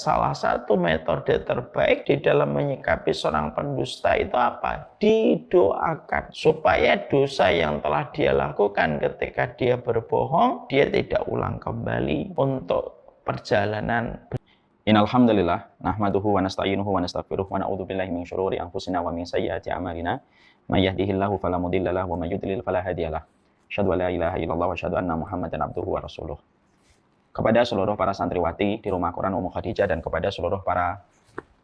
Salah satu metode terbaik di dalam menyikapi seorang pendusta itu apa? Didoakan supaya dosa yang telah dia lakukan ketika dia berbohong, dia tidak ulang kembali untuk perjalanan. Innal hamdalillah nahmaduhu wa nasta'inuhu wa nastaghfiruh wa na'udzu billahi min syururi anfusina wa min sayyiati a'malina may yahdihillahu fala mudilla lahu wa may yudlil fala hadiyalah. Asyhadu an la ilaha illallah wa asyhadu anna Muhammadan abduhu wa rasuluh. Kepada seluruh para santriwati di Rumah Quran Ummu Khadijah dan kepada seluruh para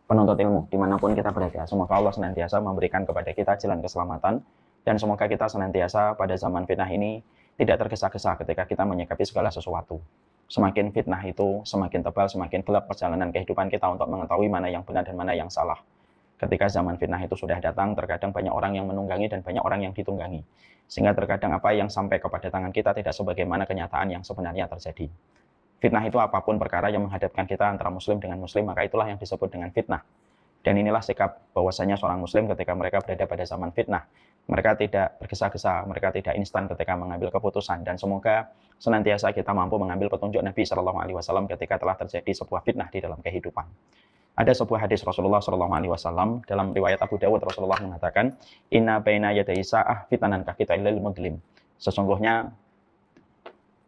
penuntut ilmu dimanapun kita berada, semoga Allah senantiasa memberikan kepada kita jalan keselamatan dan semoga kita senantiasa pada zaman fitnah ini tidak tergesa-gesa ketika kita menyikapi segala sesuatu. Semakin fitnah itu semakin tebal, semakin gelap perjalanan kehidupan kita untuk mengetahui mana yang benar dan mana yang salah. Ketika zaman fitnah itu sudah datang, terkadang banyak orang yang menunggangi dan banyak orang yang ditunggangi. Sehingga terkadang apa yang sampai kepada tangan kita tidak sebagaimana kenyataan yang sebenarnya terjadi. Fitnah itu apapun perkara yang menghadapkan kita antara muslim dengan muslim, maka itulah yang disebut dengan fitnah. Dan inilah sikap bahwasanya seorang muslim ketika mereka berada pada zaman fitnah. Mereka tidak tergesa-gesa, mereka tidak instan ketika mengambil keputusan. Dan semoga senantiasa kita mampu mengambil petunjuk Nabi SAW ketika telah terjadi sebuah fitnah di dalam kehidupan. Ada sebuah hadis Rasulullah SAW dalam riwayat Abu Dawud. Rasulullah mengatakan, Inna baina yadai sa'ah fitanan kakitailil mudlim. Sesungguhnya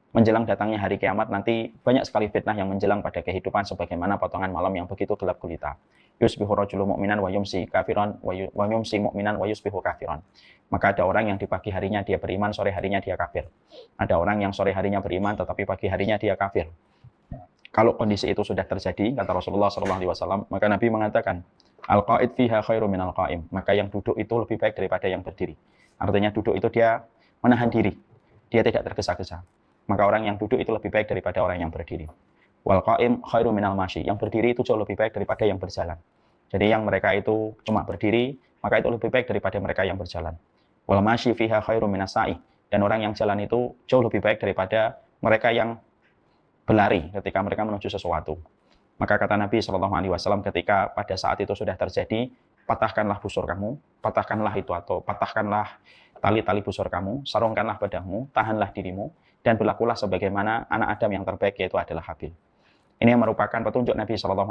menjelang datangnya hari kiamat nanti banyak sekali fitnah yang menjelang pada kehidupan sebagaimana potongan malam yang begitu gelap gulita. Yusbihu rajulun mu'minan wa yumsi kafiran wa yumsi mu'minan wa yusbihu kafiran. Maka ada orang yang di pagi harinya dia beriman, sore harinya dia kafir. Ada orang yang sore harinya beriman tetapi pagi harinya dia kafir. Kalau kondisi itu sudah terjadi, kata Rasulullah SAW, maka Nabi mengatakan, al-qa'id fiha khairu minal qa'im. Maka yang duduk itu lebih baik daripada yang berdiri. Artinya duduk itu dia menahan diri, dia tidak tergesa-gesa. Maka orang yang duduk itu lebih baik daripada orang yang berdiri. Wal qa'im khairu minal masyi. Yang berdiri itu jauh lebih baik daripada yang berjalan. Jadi yang mereka itu cuma berdiri, maka itu lebih baik daripada mereka yang berjalan. Wal masyi fiha khairu minas sa'i. Dan orang yang jalan itu jauh lebih baik daripada mereka yang berlari ketika mereka menuju sesuatu. Maka kata Nabi SAW ketika pada saat itu sudah terjadi, patahkanlah busur kamu, patahkanlah itu atau patahkanlah tali-tali busur kamu, sarungkanlah pedangmu, tahanlah dirimu, dan berlakulah sebagaimana anak Adam yang terbaik, yaitu adalah Habil. Ini yang merupakan petunjuk Nabi SAW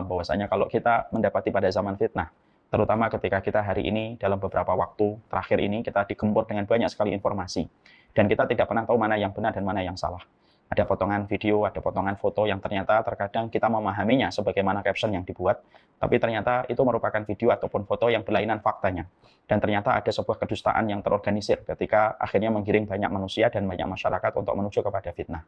bahwasanya kalau kita mendapati pada zaman fitnah, terutama ketika kita hari ini dalam beberapa waktu terakhir ini kita digempur dengan banyak sekali informasi dan kita tidak pernah tahu mana yang benar dan mana yang salah. Ada potongan video, ada potongan foto yang ternyata terkadang kita memahaminya sebagaimana caption yang dibuat, tapi ternyata itu merupakan video ataupun foto yang berlainan faktanya. Dan ternyata ada sebuah kedustaan yang terorganisir ketika akhirnya menggiring banyak manusia dan banyak masyarakat untuk menuju kepada fitnah.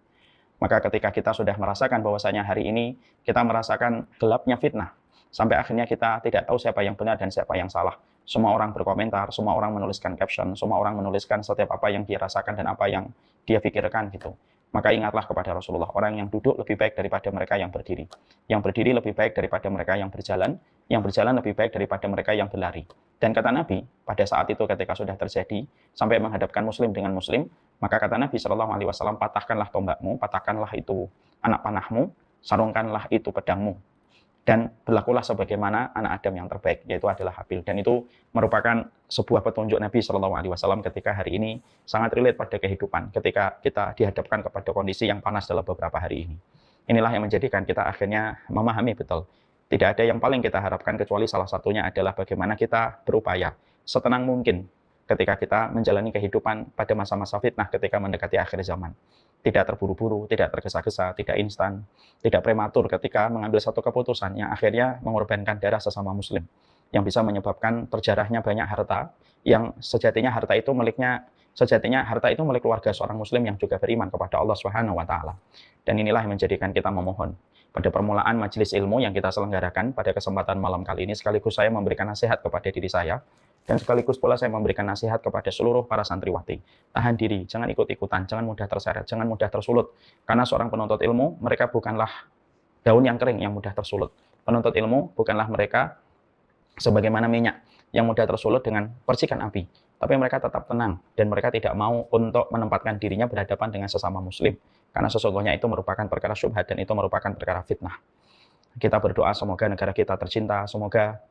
Maka ketika kita sudah merasakan bahwasanya hari ini kita merasakan gelapnya fitnah, sampai akhirnya kita tidak tahu siapa yang benar dan siapa yang salah. Semua orang berkomentar, semua orang menuliskan caption, semua orang menuliskan setiap apa yang dia rasakan dan apa yang dia pikirkan gitu. Maka ingatlah kepada Rasulullah, orang yang duduk lebih baik daripada mereka yang berdiri. Yang berdiri lebih baik daripada mereka yang berjalan lebih baik daripada mereka yang berlari. Dan kata Nabi, pada saat itu ketika sudah terjadi, sampai menghadapkan muslim dengan muslim, maka kata Nabi SAW, patahkanlah tombakmu, patahkanlah itu anak panahmu, sarungkanlah itu pedangmu. Dan berlakulah sebagaimana anak Adam yang terbaik, yaitu adalah Habil. Dan itu merupakan sebuah petunjuk Nabi SAW ketika hari ini sangat relate pada kehidupan, ketika kita dihadapkan kepada kondisi yang panas dalam beberapa hari ini. Inilah yang menjadikan kita akhirnya memahami betul. Tidak ada yang paling kita harapkan kecuali salah satunya adalah bagaimana kita berupaya setenang mungkin ketika kita menjalani kehidupan pada masa-masa fitnah ketika mendekati akhir zaman. Tidak terburu-buru, tidak tergesa-gesa, tidak instan, tidak prematur ketika mengambil satu keputusan yang akhirnya mengorbankan darah sesama muslim, yang bisa menyebabkan terjarahnya banyak harta, yang sejatinya harta itu milik keluarga seorang muslim yang juga beriman kepada Allah Subhanahu wa taala. Dan inilah yang menjadikan kita memohon pada permulaan majelis ilmu yang kita selenggarakan pada kesempatan malam kali ini, sekaligus saya memberikan nasihat kepada diri saya, dan sekaligus pula saya memberikan nasihat kepada seluruh para santriwati. Tahan diri, jangan ikut-ikutan, jangan mudah terseret, jangan mudah tersulut. Karena seorang penuntut ilmu, mereka bukanlah daun yang kering yang mudah tersulut. Penuntut ilmu bukanlah mereka sebagaimana minyak yang mudah tersulut dengan percikan api. Tapi mereka tetap tenang dan mereka tidak mau untuk menempatkan dirinya berhadapan dengan sesama muslim. Karena sesungguhnya itu merupakan perkara syubhat dan itu merupakan perkara fitnah. Kita berdoa semoga negara kita tercinta, semoga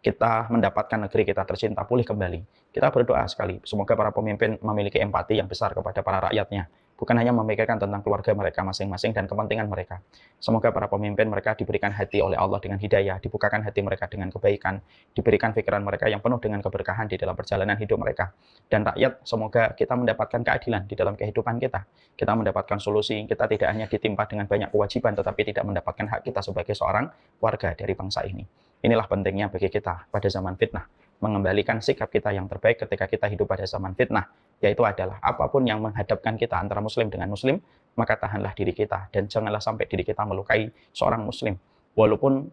kita mendapatkan negeri kita tercinta pulih kembali. Kita berdoa sekali, semoga para pemimpin memiliki empati yang besar kepada para rakyatnya. bukan hanya memikirkan tentang keluarga mereka masing-masing dan kepentingan mereka. Semoga para pemimpin mereka diberikan hati oleh Allah dengan hidayah, dibukakan hati mereka dengan kebaikan, diberikan pikiran mereka yang penuh dengan keberkahan di dalam perjalanan hidup mereka. Dan rakyat, semoga kita mendapatkan keadilan di dalam kehidupan kita. Kita mendapatkan solusi, kita tidak hanya ditimpa dengan banyak kewajiban, tetapi tidak mendapatkan hak kita sebagai seorang warga dari bangsa ini. Inilah pentingnya bagi kita pada zaman fitnah, mengembalikan sikap kita yang terbaik ketika kita hidup pada zaman fitnah, yaitu adalah apapun yang menghadapkan kita antara muslim dengan muslim, maka tahanlah diri kita dan janganlah sampai diri kita melukai seorang muslim. Walaupun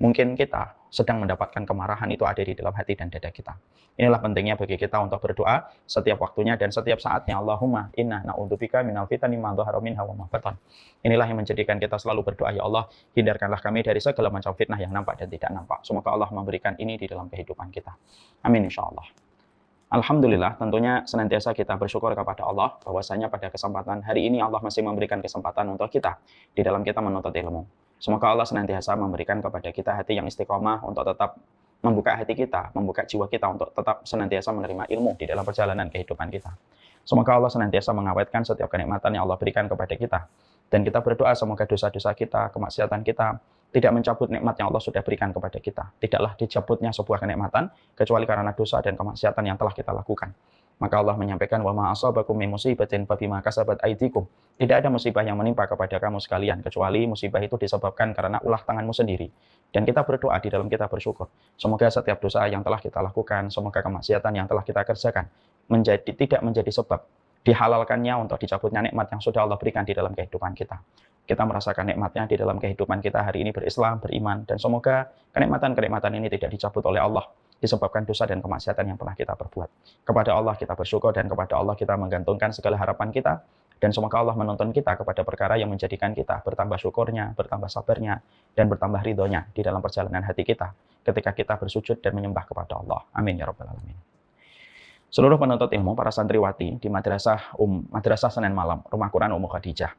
mungkin kita sedang mendapatkan kemarahan, itu ada di dalam hati dan dada kita. Inilah pentingnya bagi kita untuk berdoa setiap waktunya dan setiap saatnya. Allahumma inna na'udzubika minal fitani ma dhahara minha wa ma batan. Inilah yang menjadikan kita selalu berdoa, ya Allah, hindarkanlah kami dari segala macam fitnah yang nampak dan tidak nampak. Semoga Allah memberikan ini di dalam kehidupan kita. Amin insyaallah. Alhamdulillah, tentunya senantiasa kita bersyukur kepada Allah bahwasanya pada kesempatan hari ini Allah masih memberikan kesempatan untuk kita di dalam kita menuntut ilmu. Semoga Allah senantiasa memberikan kepada kita hati yang istiqomah untuk tetap membuka hati kita, membuka jiwa kita untuk tetap senantiasa menerima ilmu di dalam perjalanan kehidupan kita. Semoga Allah senantiasa mengawetkan setiap kenikmatan yang Allah berikan kepada kita. Dan kita berdoa semoga dosa-dosa kita, kemaksiatan kita, tidak mencabut nikmat yang Allah sudah berikan kepada kita. Tidaklah dicabutnya sebuah kenikmatan, kecuali karena dosa dan kemaksiatan yang telah kita lakukan. Maka Allah menyampaikan, wa ma asabakum min musibatin fabima kasabat aydikum. Tidak ada musibah yang menimpa kepada kamu sekalian, kecuali musibah itu disebabkan karena ulah tanganmu sendiri. Dan kita berdoa di dalam kita bersyukur. Semoga setiap dosa yang telah kita lakukan, semoga kemaksiatan yang telah kita kerjakan, tidak menjadi sebab dihalalkannya untuk dicabutnya nikmat yang sudah Allah berikan di dalam kehidupan kita. Kita merasakan nikmatnya di dalam kehidupan kita hari ini berislam, beriman, dan semoga kenikmatan-kenikmatan ini tidak dicabut oleh Allah disebabkan dosa dan kemaksiatan yang pernah kita perbuat. Kepada Allah kita bersyukur dan kepada Allah kita menggantungkan segala harapan kita, dan semoga Allah menuntun kita kepada perkara yang menjadikan kita bertambah syukurnya, bertambah sabarnya, dan bertambah ridhonya di dalam perjalanan hati kita ketika kita bersujud dan menyembah kepada Allah. Amin ya rabbal alamin. Seluruh penuntut ilmu, para santriwati di Madrasah Senen Malam, Rumah Quran Ummu Khadijah.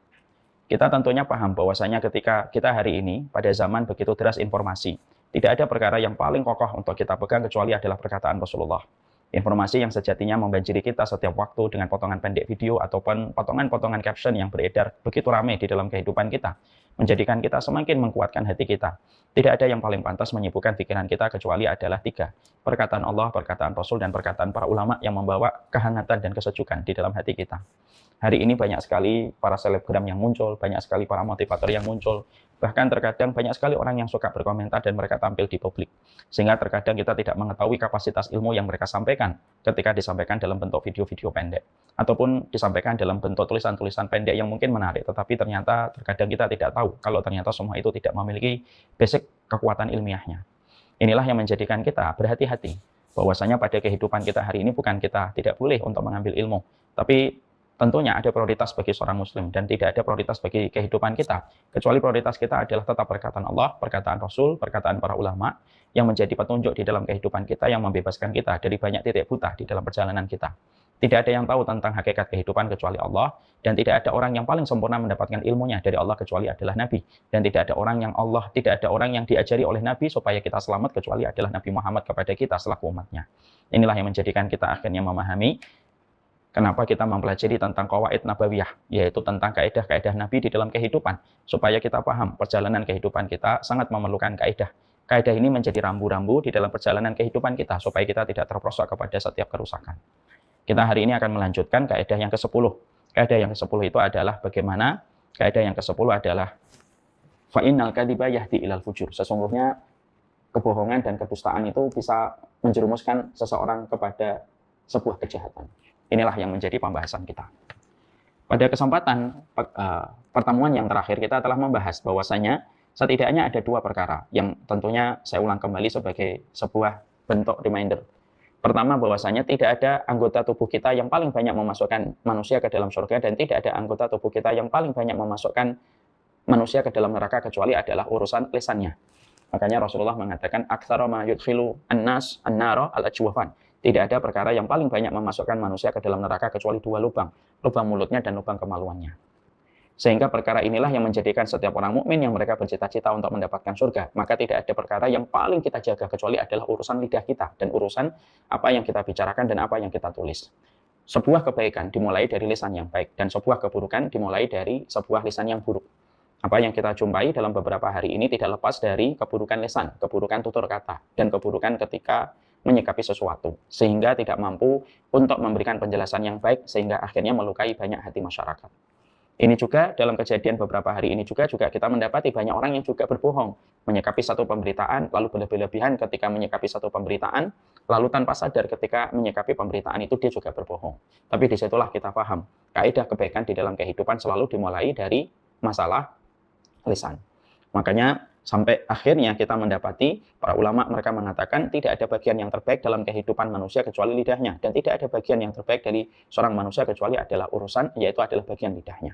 Kita tentunya paham bahwasanya ketika kita hari ini, pada zaman begitu deras informasi, tidak ada perkara yang paling kokoh untuk kita pegang kecuali adalah perkataan Rasulullah. Informasi yang sejatinya membanjiri kita setiap waktu dengan potongan pendek video ataupun potongan-potongan caption yang beredar begitu ramai di dalam kehidupan kita, menjadikan kita semakin menguatkan hati kita. Tidak ada yang paling pantas menyibukkan pikiran kita kecuali adalah 3. Perkataan Allah, perkataan Rasul, dan perkataan para ulama yang membawa kehangatan dan kesejukan di dalam hati kita. Hari ini banyak sekali para selebgram yang muncul, banyak sekali para motivator yang muncul, bahkan terkadang banyak sekali orang yang suka berkomentar dan mereka tampil di publik. Sehingga terkadang kita tidak mengetahui kapasitas ilmu yang mereka sampaikan ketika disampaikan dalam bentuk video-video pendek. Ataupun disampaikan dalam bentuk tulisan-tulisan pendek yang mungkin menarik, tetapi ternyata terkadang kita tidak tahu kalau ternyata semua itu tidak memiliki basic kekuatan ilmiahnya. Inilah yang menjadikan kita berhati-hati bahwasanya pada kehidupan kita hari ini bukan kita tidak boleh untuk mengambil ilmu, tapi tentunya ada prioritas bagi seorang muslim dan tidak ada prioritas bagi kehidupan kita, kecuali prioritas kita adalah tetap perkataan Allah, perkataan Rasul, perkataan para ulama yang menjadi petunjuk di dalam kehidupan kita yang membebaskan kita dari banyak titik buta di dalam perjalanan kita. Tidak ada yang tahu tentang hakikat kehidupan kecuali Allah, dan tidak ada orang yang paling sempurna mendapatkan ilmunya dari Allah kecuali adalah Nabi. Dan tidak ada orang yang diajari oleh Nabi supaya kita selamat kecuali adalah Nabi Muhammad kepada kita selaku umatnya. Inilah yang menjadikan kita akhirnya memahami kenapa kita mempelajari tentang qawaid nabawiyah, yaitu tentang kaidah-kaidah Nabi di dalam kehidupan, supaya kita paham perjalanan kehidupan kita sangat memerlukan kaidah. Kaidah ini menjadi rambu-rambu di dalam perjalanan kehidupan kita, supaya kita tidak terperosok kepada setiap kerusakan. Kita hari ini akan melanjutkan kaidah yang ke-10. Kaidah yang ke-10 itu adalah bagaimana? Kaidah yang ke-10 adalah fa innal kadhiba yahdi ilal fujur. Sesungguhnya kebohongan dan kedustaan itu bisa menjerumuskan seseorang kepada sebuah kejahatan. Inilah yang menjadi pembahasan kita. Pada kesempatan pertemuan yang terakhir kita telah membahas bahwasanya setidaknya ada 2 perkara yang tentunya saya ulang kembali sebagai sebuah bentuk reminder. Pertama, bahwasanya tidak ada anggota tubuh kita yang paling banyak memasukkan manusia ke dalam surga, dan tidak ada anggota tubuh kita yang paling banyak memasukkan manusia ke dalam neraka kecuali adalah urusan lisannya. Makanya Rasulullah mengatakan aktsara ma yudkhilu an-nas an-nara al-ajwafan. Tidak ada perkara yang paling banyak memasukkan manusia ke dalam neraka kecuali 2 lubang mulutnya dan lubang kemaluannya. Sehingga perkara inilah yang menjadikan setiap orang mukmin yang mereka bercita-cita untuk mendapatkan surga, maka tidak ada perkara yang paling kita jaga kecuali adalah urusan lidah kita dan urusan apa yang kita bicarakan dan apa yang kita tulis. sebuah kebaikan dimulai dari lisan yang baik, dan sebuah keburukan dimulai dari sebuah lisan yang buruk. Apa yang kita jumpai dalam beberapa hari ini tidak lepas dari keburukan lisan, keburukan tutur kata, dan keburukan ketika menyikapi sesuatu, sehingga tidak mampu untuk memberikan penjelasan yang baik, sehingga akhirnya melukai banyak hati masyarakat. Ini juga dalam kejadian beberapa hari ini juga kita mendapati banyak orang yang juga berbohong, menyikapi satu pemberitaan, lalu berlebihan ketika menyikapi satu pemberitaan, lalu tanpa sadar ketika menyikapi pemberitaan itu dia juga berbohong. Tapi disitulah kita paham, kaidah kebaikan di dalam kehidupan selalu dimulai dari masalah lisan. Makanya sampai akhirnya kita mendapati para ulama mereka mengatakan tidak ada bagian yang terbaik dalam kehidupan manusia kecuali lidahnya, dan tidak ada bagian yang terbaik dari seorang manusia kecuali adalah urusan, yaitu adalah bagian lidahnya.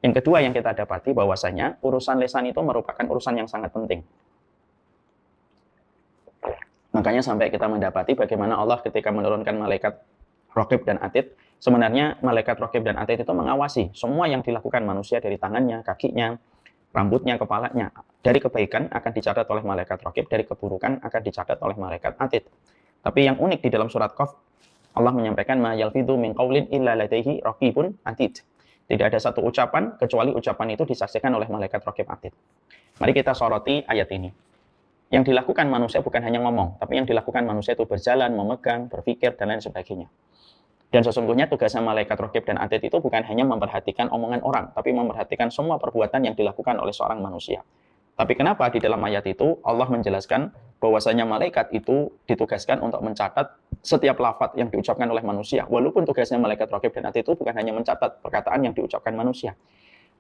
Yang kedua yang kita dapati bahwasanya urusan lisan itu merupakan urusan yang sangat penting. Makanya sampai kita mendapati bagaimana Allah ketika menurunkan malaikat Raqib dan Atid, sebenarnya malaikat Raqib dan Atid itu mengawasi semua yang dilakukan manusia dari tangannya, kakinya, rambutnya, kepalanya. Dari kebaikan akan dicatat oleh malaikat Raqib, dari keburukan akan dicatat oleh malaikat Atid. Tapi yang unik di dalam surat Qaf, Allah menyampaikan ma yalfidhu min qaulin illa ladaihi raqibun atid. Tidak ada satu ucapan kecuali ucapan itu disaksikan oleh malaikat Raqib Atid. Mari kita soroti ayat ini. Yang dilakukan manusia bukan hanya ngomong, tapi yang dilakukan manusia itu berjalan, memegang, berpikir, dan lain sebagainya. Dan sesungguhnya tugasnya malaikat Raqib dan Atid itu bukan hanya memperhatikan omongan orang, tapi memperhatikan semua perbuatan yang dilakukan oleh seorang manusia. Tapi kenapa di dalam ayat itu Allah menjelaskan bahwasanya malaikat itu ditugaskan untuk mencatat setiap lafaz yang diucapkan oleh manusia. Walaupun tugasnya malaikat Raqib dan Atid itu bukan hanya mencatat perkataan yang diucapkan manusia.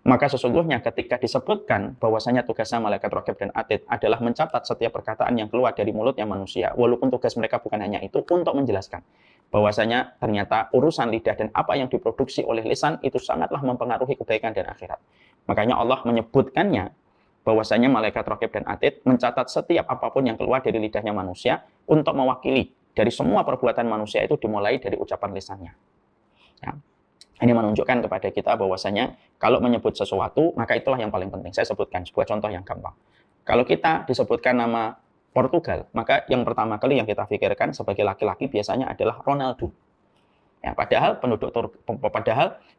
Maka sesungguhnya ketika disebutkan bahwasanya tugasnya malaikat Raqib dan Atid adalah mencatat setiap perkataan yang keluar dari mulutnya manusia, walaupun tugas mereka bukan hanya itu, untuk menjelaskan bahwasanya ternyata urusan lidah dan apa yang diproduksi oleh lisan itu sangatlah mempengaruhi kebaikan dan akhirat. Makanya Allah menyebutkannya bahwasanya malaikat Raqib dan Atid mencatat setiap apapun yang keluar dari lidahnya manusia untuk mewakili dari semua perbuatan manusia itu dimulai dari ucapan lisannya. Ya. Ini menunjukkan kepada kita bahwasanya kalau menyebut sesuatu, maka itulah yang paling penting. Saya sebutkan sebuah contoh yang gampang. Kalau kita disebutkan nama Portugal, maka yang pertama kali yang kita pikirkan sebagai laki-laki biasanya adalah Ronaldo. Ya, padahal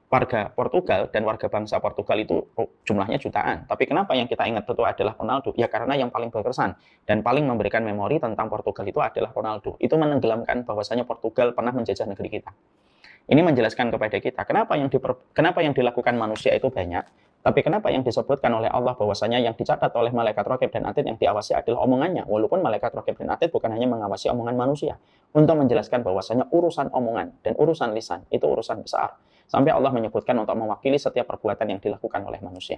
warga Portugal dan warga bangsa Portugal itu jumlahnya jutaan. Tapi kenapa yang kita ingat betul adalah Ronaldo? Ya karena yang paling berkesan dan paling memberikan memori tentang Portugal itu adalah Ronaldo. Itu menenggelamkan bahwasanya Portugal pernah menjajah negeri kita. Ini menjelaskan kepada kita kenapa yang dilakukan manusia itu banyak, tapi kenapa yang disebutkan oleh Allah bahwasanya yang dicatat oleh malaikat Raqib dan Atid yang diawasi adalah omongannya. Walaupun malaikat Raqib dan Atid bukan hanya mengawasi omongan manusia, untuk menjelaskan bahwasanya urusan omongan dan urusan lisan itu urusan besar. Sampai Allah menyebutkan untuk mewakili setiap perbuatan yang dilakukan oleh manusia.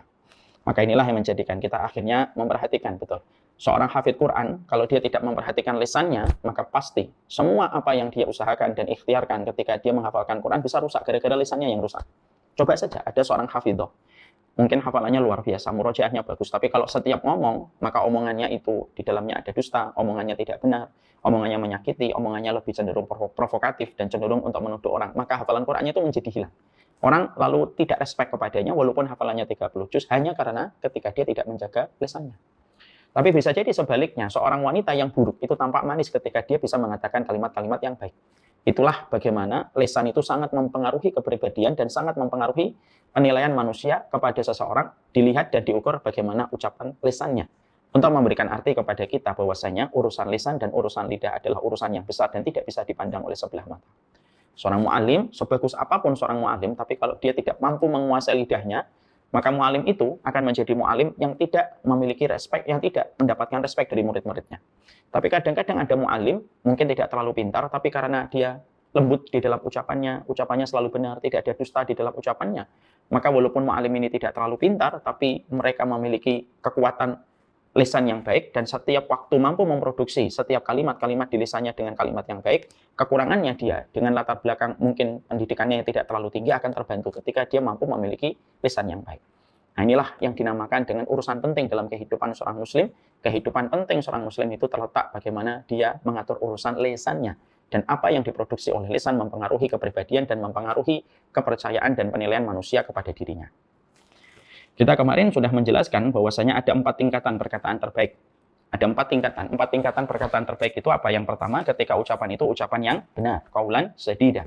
Maka inilah yang menjadikan kita akhirnya memperhatikan betul. Seorang hafidz Quran, kalau dia tidak memperhatikan lisannya, maka pasti semua apa yang dia usahakan dan ikhtiarkan ketika dia menghafalkan Quran bisa rusak gara-gara lisannya yang rusak. Coba saja ada seorang hafidzoh, mungkin hafalannya luar biasa, murojaahnya bagus, tapi kalau setiap ngomong, maka omongannya itu di dalamnya ada dusta, omongannya tidak benar, omongannya menyakiti, omongannya lebih cenderung provokatif dan cenderung untuk menuduh orang, maka hafalan Qurannya itu menjadi hilang. Orang lalu tidak respect kepadanya walaupun hafalannya 30 juz hanya karena ketika dia tidak menjaga lisannya. Tapi bisa jadi sebaliknya, seorang wanita yang buruk itu tampak manis ketika dia bisa mengatakan kalimat-kalimat yang baik. Itulah bagaimana lisan itu sangat mempengaruhi kepribadian dan sangat mempengaruhi penilaian manusia kepada seseorang, dilihat dan diukur bagaimana ucapan lisannya. Untuk memberikan arti kepada kita bahwasanya urusan lisan dan urusan lidah adalah urusan yang besar dan tidak bisa dipandang oleh sebelah mata. Seorang mu'alim, sebagus apapun seorang mu'alim, tapi kalau dia tidak mampu menguasai lidahnya, maka mu'alim itu akan menjadi mu'alim yang tidak memiliki respek, yang tidak mendapatkan respek dari murid-muridnya. Tapi kadang-kadang ada mu'alim, mungkin tidak terlalu pintar, tapi karena dia lembut di dalam ucapannya selalu benar, tidak ada dusta di dalam ucapannya, maka walaupun mu'alim ini tidak terlalu pintar, tapi mereka memiliki kekuatan lisan yang baik dan setiap waktu mampu memproduksi setiap kalimat-kalimat di lisannya dengan kalimat yang baik, kekurangannya dia dengan latar belakang mungkin pendidikannya yang tidak terlalu tinggi akan terbantu ketika dia mampu memiliki lisan yang baik. Nah inilah yang dinamakan dengan urusan penting dalam kehidupan seorang muslim. Kehidupan penting seorang muslim itu terletak bagaimana dia mengatur urusan lisannya. Dan apa yang diproduksi oleh lisan mempengaruhi kepribadian dan mempengaruhi kepercayaan dan penilaian manusia kepada dirinya. Kita kemarin sudah menjelaskan bahwasanya ada 4 tingkatan perkataan terbaik. Ada 4 tingkatan. 4 tingkatan perkataan terbaik itu apa? Yang pertama, ketika ucapan itu ucapan yang benar. Qaulan sadida.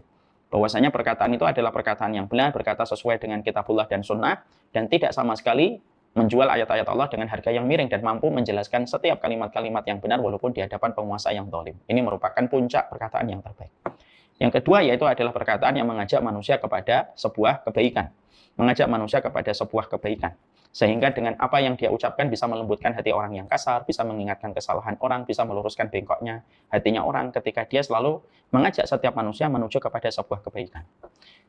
bahwasanya perkataan itu adalah perkataan yang benar, berkata sesuai dengan kitabullah dan sunnah, dan tidak sama sekali menjual ayat-ayat Allah dengan harga yang miring dan mampu menjelaskan setiap kalimat-kalimat yang benar walaupun di hadapan penguasa yang zalim. Ini merupakan puncak perkataan yang terbaik. Yang kedua yaitu adalah perkataan yang mengajak manusia kepada sebuah kebaikan. Mengajak manusia kepada sebuah kebaikan. Sehingga dengan apa yang dia ucapkan bisa melembutkan hati orang yang kasar, bisa mengingatkan kesalahan orang, bisa meluruskan bengkoknya hatinya orang ketika dia selalu mengajak setiap manusia menuju kepada sebuah kebaikan.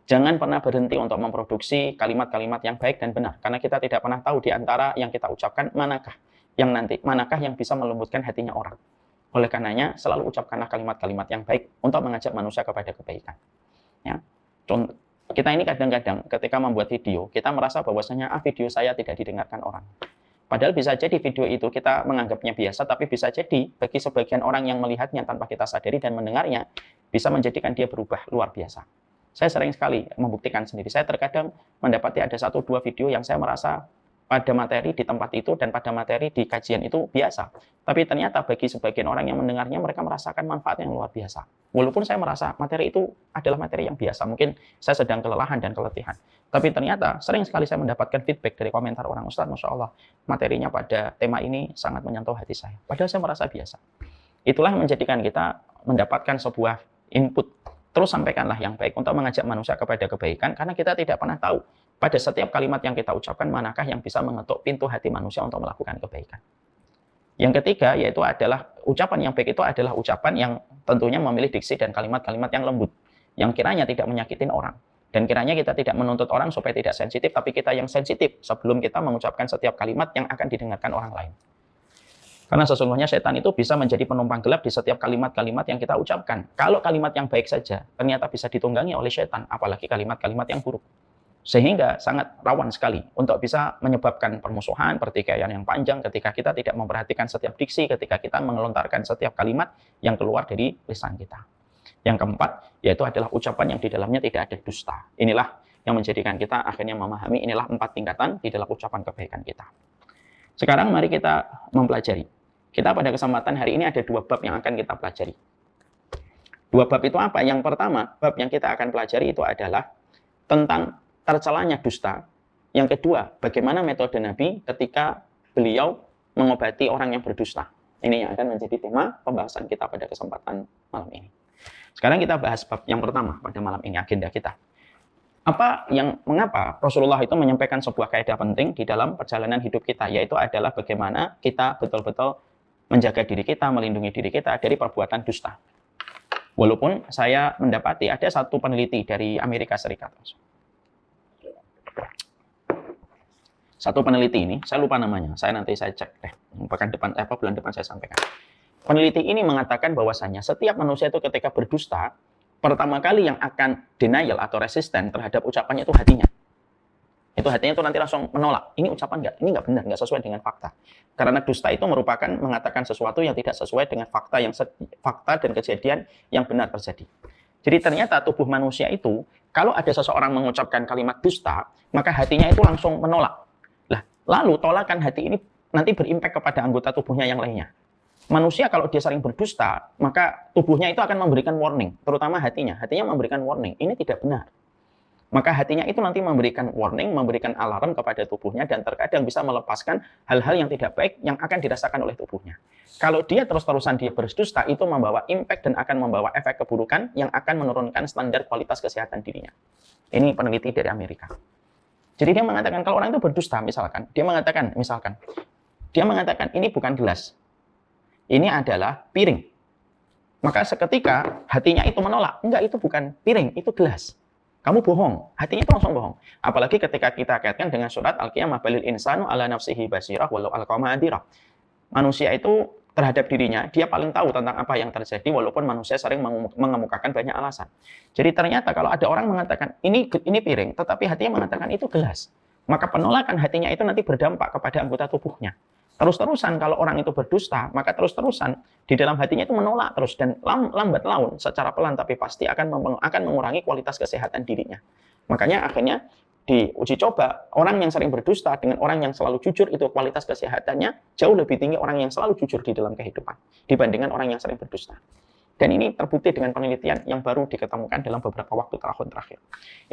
Jangan pernah berhenti untuk memproduksi kalimat-kalimat yang baik dan benar, karena kita tidak pernah tahu di antara yang kita ucapkan manakah yang bisa melembutkan hatinya orang. Oleh karenanya, selalu ucapkanlah kalimat-kalimat yang baik untuk mengajak manusia kepada kebaikan. Ya. Contoh, kita ini kadang-kadang ketika membuat video, kita merasa bahwasanya video saya tidak didengarkan orang. Padahal bisa jadi video itu kita menganggapnya biasa, tapi bisa jadi bagi sebagian orang yang melihatnya tanpa kita sadari dan mendengarnya, bisa menjadikan dia berubah luar biasa. Saya sering sekali membuktikan sendiri. Saya terkadang mendapati ada 1-2 video yang saya merasa pada materi di tempat itu dan pada materi di kajian itu biasa. Tapi ternyata bagi sebagian orang yang mendengarnya, mereka merasakan manfaat yang luar biasa. Walaupun saya merasa materi itu adalah materi yang biasa. Mungkin saya sedang kelelahan dan keletihan. Tapi ternyata sering sekali saya mendapatkan feedback dari komentar orang, Ustaz, Masya Allah, materinya pada tema ini sangat menyentuh hati saya. Padahal saya merasa biasa. Itulah yang menjadikan kita mendapatkan sebuah input. Terus sampaikanlah yang baik untuk mengajak manusia kepada kebaikan, karena kita tidak pernah tahu pada setiap kalimat yang kita ucapkan manakah yang bisa mengetuk pintu hati manusia untuk melakukan kebaikan. Yang ketiga yaitu adalah ucapan yang baik itu adalah ucapan yang tentunya memilih diksi dan kalimat-kalimat yang lembut, yang kiranya tidak menyakitin orang. Dan kiranya kita tidak menuntut orang supaya tidak sensitif, tapi kita yang sensitif sebelum kita mengucapkan setiap kalimat yang akan didengarkan orang lain. Karena sesungguhnya setan itu bisa menjadi penumpang gelap di setiap kalimat-kalimat yang kita ucapkan. Kalau kalimat yang baik saja ternyata bisa ditunggangi oleh setan, apalagi kalimat-kalimat yang buruk. Sehingga sangat rawan sekali untuk bisa menyebabkan permusuhan, pertikaian yang panjang ketika kita tidak memperhatikan setiap diksi, ketika kita mengelontarkan setiap kalimat yang keluar dari lisan kita. Yang keempat, yaitu adalah ucapan yang di dalamnya tidak ada dusta. Inilah yang menjadikan kita akhirnya memahami inilah 4 tingkatan di dalam ucapan kebaikan kita. Sekarang mari kita mempelajari. Kita pada kesempatan hari ini ada 2 bab yang akan kita pelajari. 2 bab itu apa? Yang pertama, bab yang kita akan pelajari itu adalah tentang tercelanya dusta. Yang kedua, bagaimana metode Nabi ketika beliau mengobati orang yang berdusta. Ini yang akan menjadi tema pembahasan kita pada kesempatan malam ini. Sekarang kita bahas bab yang pertama pada malam ini, agenda kita. Mengapa Rasulullah itu menyampaikan sebuah kaidah penting di dalam perjalanan hidup kita, yaitu adalah bagaimana kita betul-betul menjaga diri kita, melindungi diri kita dari perbuatan dusta. Walaupun saya mendapati ada satu peneliti dari Amerika Serikat. Satu peneliti ini, saya lupa namanya, nanti saya cek deh. Bulan depan saya sampaikan. Peneliti ini mengatakan bahwasannya setiap manusia itu ketika berdusta, pertama kali yang akan denial atau resisten terhadap ucapannya itu hatinya. Itu hatinya itu nanti langsung menolak. Ini ucapan ini nggak benar, nggak sesuai dengan fakta. Karena dusta itu merupakan mengatakan sesuatu yang tidak sesuai dengan fakta dan kejadian yang benar terjadi. Jadi ternyata tubuh manusia itu, kalau ada seseorang mengucapkan kalimat dusta, maka hatinya itu langsung menolak. Lalu tolakan hati ini nanti berimpak kepada anggota tubuhnya yang lainnya. Manusia kalau dia sering berdusta, maka tubuhnya itu akan memberikan warning, terutama hatinya. Hatinya memberikan warning, ini tidak benar. Maka hatinya itu nanti memberikan warning, memberikan alarm kepada tubuhnya, dan terkadang bisa melepaskan hal-hal yang tidak baik yang akan dirasakan oleh tubuhnya. Kalau dia terus-terusan berdusta, itu membawa impact dan akan membawa efek keburukan yang akan menurunkan standar kualitas kesehatan dirinya. Ini peneliti dari Amerika. Jadi dia mengatakan kalau orang itu berdusta, dia mengatakan ini bukan gelas, ini adalah piring. Maka seketika hatinya itu menolak, enggak, itu bukan piring, itu gelas. Kamu bohong, hatinya itu langsung bohong. Apalagi ketika kita kaitkan dengan surat Al-Qiyamah, balil insanu ala nafsihi basirah walau alqama adirah. Manusia itu terhadap dirinya, dia paling tahu tentang apa yang terjadi, walaupun manusia sering mengemukakan banyak alasan. Jadi ternyata kalau ada orang mengatakan ini piring, tetapi hatinya mengatakan itu gelas, maka penolakan hatinya itu nanti berdampak kepada anggota tubuhnya. Terus-terusan kalau orang itu berdusta, maka terus-terusan di dalam hatinya itu menolak terus, dan lambat laun secara pelan tapi pasti akan mengurangi kualitas kesehatan dirinya. Makanya akhirnya diuji coba, orang yang sering berdusta dengan orang yang selalu jujur, itu kualitas kesehatannya jauh lebih tinggi orang yang selalu jujur di dalam kehidupan dibandingkan orang yang sering berdusta. Dan ini terbukti dengan penelitian yang baru diketemukan dalam beberapa waktu tahun terakhir.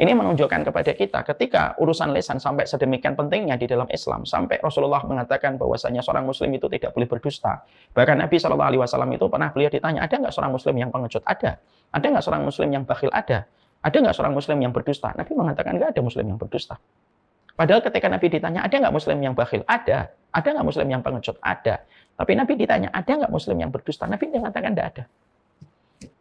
Ini menunjukkan kepada kita ketika urusan lisan sampai sedemikian pentingnya di dalam Islam, sampai Rasulullah mengatakan bahwasanya seorang muslim itu tidak boleh berdusta. Bahkan Nabi SAW itu pernah beliau ditanya, ada nggak seorang muslim yang pengecut? Ada. Ada nggak seorang muslim yang bakhil? Ada. Ada nggak seorang muslim yang berdusta? Nabi mengatakan nggak ada muslim yang berdusta. Padahal ketika Nabi ditanya, ada nggak muslim yang bakhil? Ada. Ada nggak muslim yang pengecut? Ada. Tapi Nabi ditanya, ada nggak muslim yang berdusta? Nabi mengatakan tidak ada.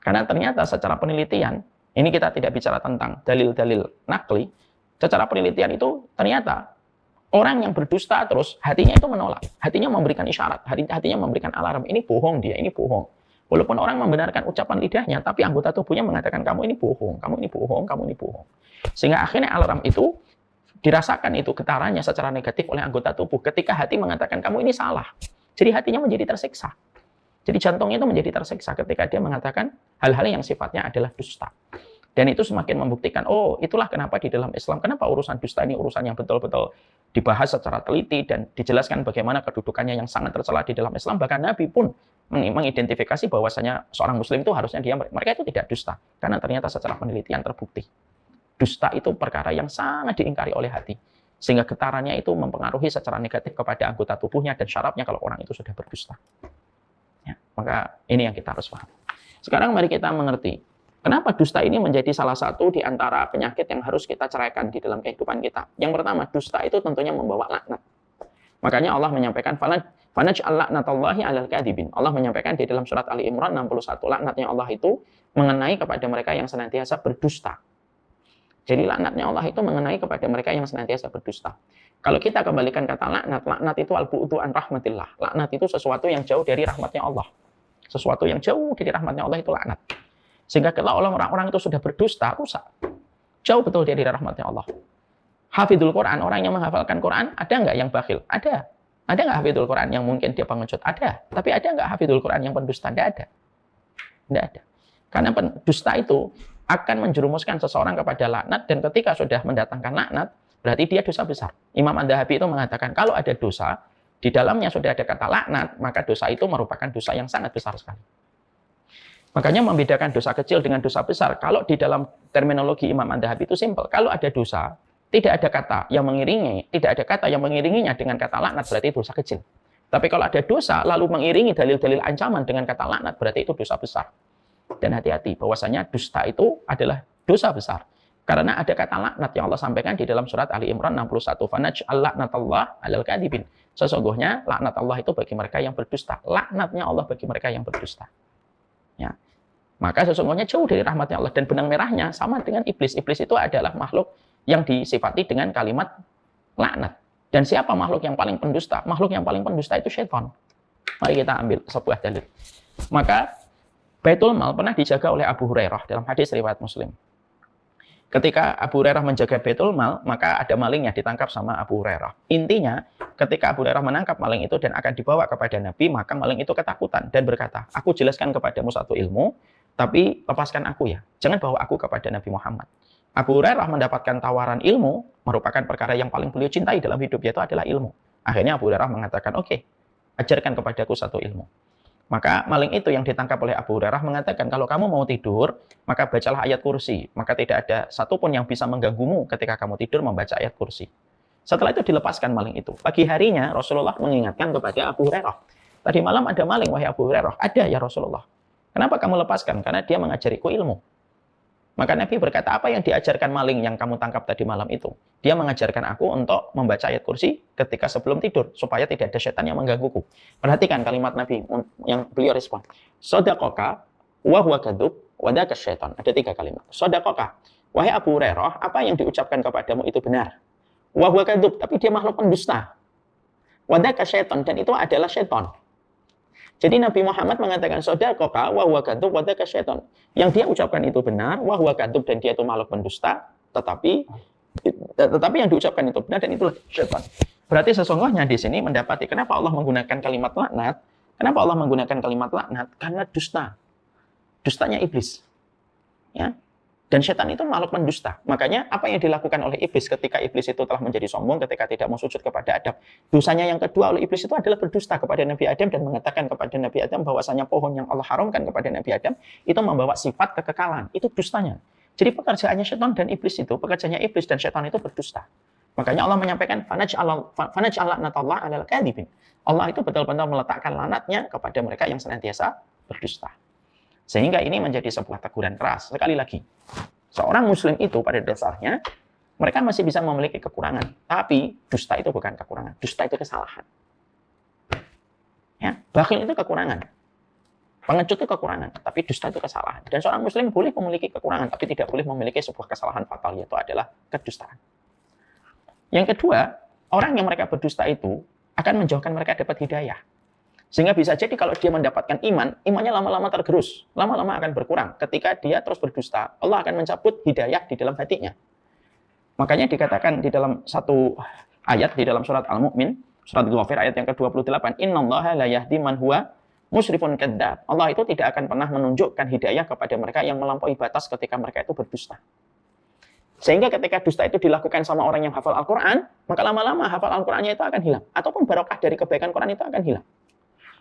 Karena ternyata secara penelitian, ini kita tidak bicara tentang dalil-dalil nakli, secara penelitian itu ternyata orang yang berdusta terus hatinya itu menolak, hatinya memberikan isyarat, hatinya memberikan alarm, ini bohong dia, ini bohong. Walaupun orang membenarkan ucapan lidahnya, tapi anggota tubuhnya mengatakan kamu ini bohong, kamu ini bohong, kamu ini bohong. Sehingga akhirnya alarm itu dirasakan itu getarannya secara negatif oleh anggota tubuh ketika hati mengatakan kamu ini salah. Jadi hatinya menjadi tersiksa. Jadi jantungnya itu menjadi tersiksa ketika dia mengatakan hal-hal yang sifatnya adalah dusta. Dan itu semakin membuktikan, oh itulah kenapa di dalam Islam, kenapa urusan dusta ini urusan yang betul-betul dibahas secara teliti dan dijelaskan bagaimana kedudukannya yang sangat tercela di dalam Islam. Bahkan Nabi pun mengidentifikasi bahwasanya seorang muslim itu harusnya mereka itu tidak dusta. Karena ternyata secara penelitian terbukti. Dusta itu perkara yang sangat diingkari oleh hati. Sehingga getarannya itu mempengaruhi secara negatif kepada anggota tubuhnya dan syaratnya kalau orang itu sudah berdusta. Ya, maka ini yang kita harus paham. Sekarang mari kita mengerti, kenapa dusta ini menjadi salah satu di antara penyakit yang harus kita ceraikan di dalam kehidupan kita. Yang pertama, dusta itu tentunya membawa laknat. Makanya Allah menyampaikan, fanaj'al laknatallahi 'alal kadhibin. Allah menyampaikan di dalam surat Ali Imran 61, laknatnya Allah itu mengenai kepada mereka yang senantiasa berdusta. Jadi laknatnya Allah itu mengenai kepada mereka yang senantiasa berdusta. Kalau kita kembalikan kata laknat, laknat itu al-bu'du an rahmatillah. Laknat itu sesuatu yang jauh dari rahmatnya Allah. Sesuatu yang jauh dari rahmatnya Allah itu laknat. Sehingga kalau orang-orang itu sudah berdusta, rusak. Jauh betul dari rahmatnya Allah. Hafidul Quran, orang yang menghafalkan Quran, ada nggak yang bakhil? Ada. Ada nggak hafidul Quran yang mungkin dia pengecut? Ada. Tapi ada nggak hafidul Quran yang pendusta? Tidak ada. Tidak ada. Karena pendusta itu akan menjerumuskan seseorang kepada laknat, dan ketika sudah mendatangkan laknat, berarti dia dosa besar. Imam Adz-Dzahabi itu mengatakan, kalau ada dosa, di dalamnya sudah ada kata laknat, maka dosa itu merupakan dosa yang sangat besar sekali. Makanya membedakan dosa kecil dengan dosa besar, kalau di dalam terminologi Imam Adz-Dzahabi itu simpel. Kalau ada dosa, tidak ada kata yang mengiringi, tidak ada kata yang mengiringinya dengan kata laknat, berarti dosa kecil. Tapi kalau ada dosa, lalu mengiringi dalil-dalil ancaman dengan kata laknat, berarti itu dosa besar. Dan hati-hati, bahwasanya dusta itu adalah dosa besar. Karena ada kata laknat yang Allah sampaikan di dalam surat Ali Imran 61. Fanaj'al laknatallah 'alal kadhibin. Sesungguhnya laknat Allah itu bagi mereka yang berdusta. Laknatnya Allah bagi mereka yang berdusta. Ya. Maka sesungguhnya jauh dari rahmatnya Allah. Dan benang merahnya sama dengan iblis. Iblis itu adalah makhluk yang disifati dengan kalimat laknat. Dan siapa makhluk yang paling pendusta? Makhluk yang paling pendusta itu syaitan. Mari kita ambil sebuah dalil. Maka Baitul Mal pernah dijaga oleh Abu Hurairah dalam hadis riwayat Muslim. Ketika Abu Hurairah menjaga Baitul Mal, maka ada maling yang ditangkap sama Abu Hurairah. Intinya, ketika Abu Hurairah menangkap maling itu dan akan dibawa kepada Nabi, maka maling itu ketakutan dan berkata, aku jelaskan kepadamu satu ilmu, tapi lepaskan aku ya. Jangan bawa aku kepada Nabi Muhammad. Abu Hurairah mendapatkan tawaran ilmu, merupakan perkara yang paling beliau cintai dalam hidup, yaitu adalah ilmu. Akhirnya Abu Hurairah mengatakan, oke, ajarkan kepadaku satu ilmu. Maka maling itu yang ditangkap oleh Abu Hurairah mengatakan, kalau kamu mau tidur, maka bacalah ayat kursi. Maka tidak ada satupun yang bisa mengganggumu ketika kamu tidur membaca ayat kursi. Setelah itu dilepaskan maling itu. Pagi harinya Rasulullah mengingatkan kepada Abu Hurairah. Tadi malam ada maling, wahai Abu Hurairah. Ada ya Rasulullah. Kenapa kamu lepaskan? Karena dia mengajariku ilmu. Maka Nabi berkata, apa yang diajarkan maling yang kamu tangkap tadi malam itu? Dia mengajarkan aku untuk membaca ayat kursi ketika sebelum tidur, supaya tidak ada setan yang menggangguku. Perhatikan kalimat Nabi yang beliau respon. Shadaqaka wa huwa kadzub wa dzaka syaitan. Ada 3 kalimat. Shadaqaka, wahai Abu Hurairah, apa yang diucapkan kepadamu itu benar. Wa huwa kadzub, tapi dia makhluk pendusta. Wa dzaka syaitan, dan itu adalah syaitan. Jadi Nabi Muhammad mengatakan shadaqaka wa huwa kadzub wa dzaka syaitan. Yang dia ucapkan itu benar, wa huwa kadzub, dan dia itu makhluk pendusta, tetapi yang diucapkan itu benar dan itulah syaitan. Berarti sesungguhnya di sini mendapati kenapa Allah menggunakan kalimat laknat? Kenapa Allah menggunakan kalimat laknat? Karena dusta. Dustanya iblis. Ya. Dan setan itu makhluk pendusta. Makanya apa yang dilakukan oleh iblis ketika iblis itu telah menjadi sombong, ketika tidak mau sujud kepada Adam. Dosanya yang kedua oleh iblis itu adalah berdusta kepada Nabi Adam dan mengatakan kepada Nabi Adam bahwasanya pohon yang Allah haramkan kepada Nabi Adam itu membawa sifat kekekalan. Itu dustanya. Jadi pekerjaannya setan dan iblis itu, pekerjaannya iblis dan setan itu berdusta. Makanya Allah menyampaikan fanaj'al la'natallahi 'alal kadhibin. Allah itu betul-betul meletakkan laknatnya kepada mereka yang senantiasa berdusta. Sehingga ini menjadi sebuah teguran keras. Sekali lagi, seorang muslim itu pada dasarnya mereka masih bisa memiliki kekurangan, tapi dusta itu bukan kekurangan, dusta itu kesalahan. Ya, bakhil itu kekurangan, pengecut itu kekurangan, tapi dusta itu kesalahan. Dan seorang muslim boleh memiliki kekurangan, tapi tidak boleh memiliki sebuah kesalahan fatal, yaitu adalah kedustaan. Yang kedua, orang yang mereka berdusta itu akan menjauhkan mereka dapat hidayah. Sehingga bisa jadi kalau dia mendapatkan iman, imannya lama-lama tergerus, lama-lama akan berkurang. Ketika dia terus berdusta, Allah akan mencabut hidayah di dalam hatinya. Makanya dikatakan di dalam satu ayat di dalam surat Al-Mu'min, surat Ghafir ayat yang ke-28, "Innallaha la yahdi man huwa musrifun kadzdzab." Allah itu tidak akan pernah menunjukkan hidayah kepada mereka yang melampaui batas ketika mereka itu berdusta. Sehingga ketika dusta itu dilakukan sama orang yang hafal Al-Quran, maka lama-lama hafal Al-Qurannya itu akan hilang. Ataupun barokah dari kebaikan Quran itu akan hilang.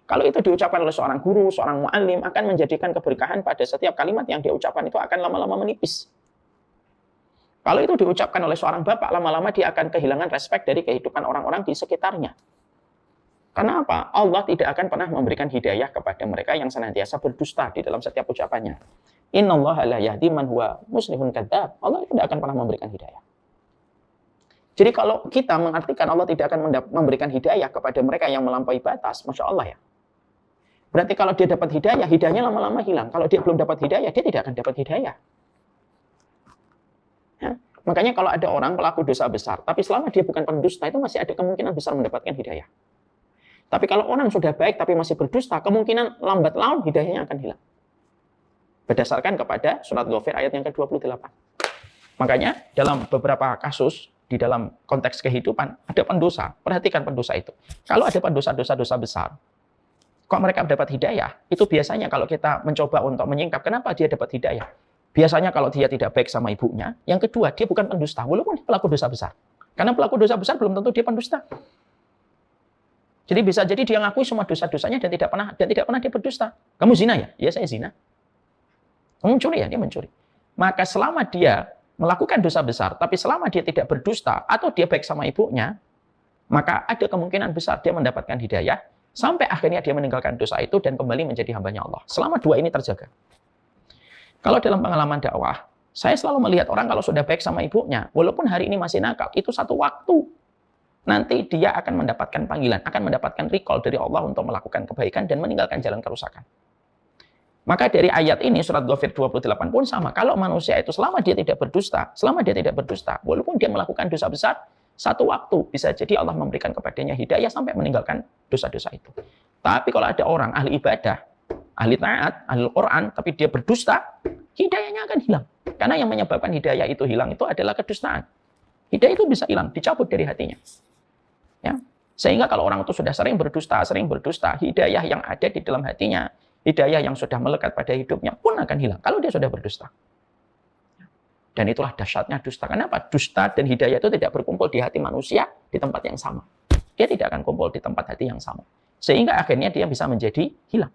Kalau itu diucapkan oleh seorang guru, seorang mu'allim, akan menjadikan keberkahan pada setiap kalimat yang dia ucapkan itu akan lama-lama menipis. Kalau itu diucapkan oleh seorang bapak, lama-lama dia akan kehilangan respek dari kehidupan orang-orang di sekitarnya. Karena apa? Allah tidak akan pernah memberikan hidayah kepada mereka yang senantiasa berdusta di dalam setiap ucapannya. Innallaha la yahdi man huwa musrifun kadzdzab. Allah tidak akan pernah memberikan hidayah. Jadi kalau kita mengartikan Allah tidak akan memberikan hidayah kepada mereka yang melampaui batas, Masya Allah ya. Berarti kalau dia dapat hidayah, hidayahnya lama-lama hilang. Kalau dia belum dapat hidayah, dia tidak akan dapat hidayah. Ya. Makanya kalau ada orang pelaku dosa besar, tapi selama dia bukan pendusta, itu masih ada kemungkinan besar mendapatkan hidayah. Tapi kalau orang sudah baik tapi masih berdusta, kemungkinan lambat laun hidayahnya akan hilang. Berdasarkan kepada surat Ghafir ayat yang ke-28. Makanya dalam beberapa kasus, di dalam konteks kehidupan, ada pendosa. Perhatikan pendosa itu. Kalau ada pendosa dosa besar, kok mereka dapat hidayah? Itu biasanya kalau kita mencoba untuk menyingkap, kenapa dia dapat hidayah? Biasanya kalau dia tidak baik sama ibunya, yang kedua, dia bukan pendusta, walaupun pelaku dosa besar. Karena pelaku dosa besar belum tentu dia pendusta. Jadi bisa jadi dia ngakui semua dosa-dosanya dan tidak pernah dia berdusta. Kamu zina ya? Ya saya zina. Kamu mencuri ya? Dia mencuri. Maka selama dia melakukan dosa besar, tapi selama dia tidak berdusta atau dia baik sama ibunya, maka ada kemungkinan besar dia mendapatkan hidayah sampai akhirnya dia meninggalkan dosa itu dan kembali menjadi hambanya Allah. Selama dua ini terjaga. Kalau dalam pengalaman dakwah, saya selalu melihat orang kalau sudah baik sama ibunya, walaupun hari ini masih nakal, itu satu waktu nanti dia akan mendapatkan panggilan, akan mendapatkan recall dari Allah untuk melakukan kebaikan dan meninggalkan jalan kerusakan. Maka dari ayat ini, surat Ghafir 28 pun sama. Kalau manusia itu selama dia tidak berdusta, walaupun dia melakukan dosa besar, satu waktu bisa jadi Allah memberikan kepadanya hidayah sampai meninggalkan dosa-dosa itu. Tapi kalau ada orang ahli ibadah, ahli taat, ahli Quran, tapi dia berdusta, hidayahnya akan hilang. Karena yang menyebabkan hidayah itu hilang itu adalah kedustaan. Hidayah itu bisa hilang, dicabut dari hatinya. Ya. Sehingga kalau orang itu sudah sering berdusta, hidayah yang ada di dalam hatinya, hidayah yang sudah melekat pada hidupnya pun akan hilang kalau dia sudah berdusta. Dan itulah dahsyatnya dusta. Kenapa? Dusta dan hidayah itu tidak berkumpul di hati manusia di tempat yang sama. Dia tidak akan kumpul di tempat hati yang sama. Sehingga akhirnya dia bisa menjadi hilang.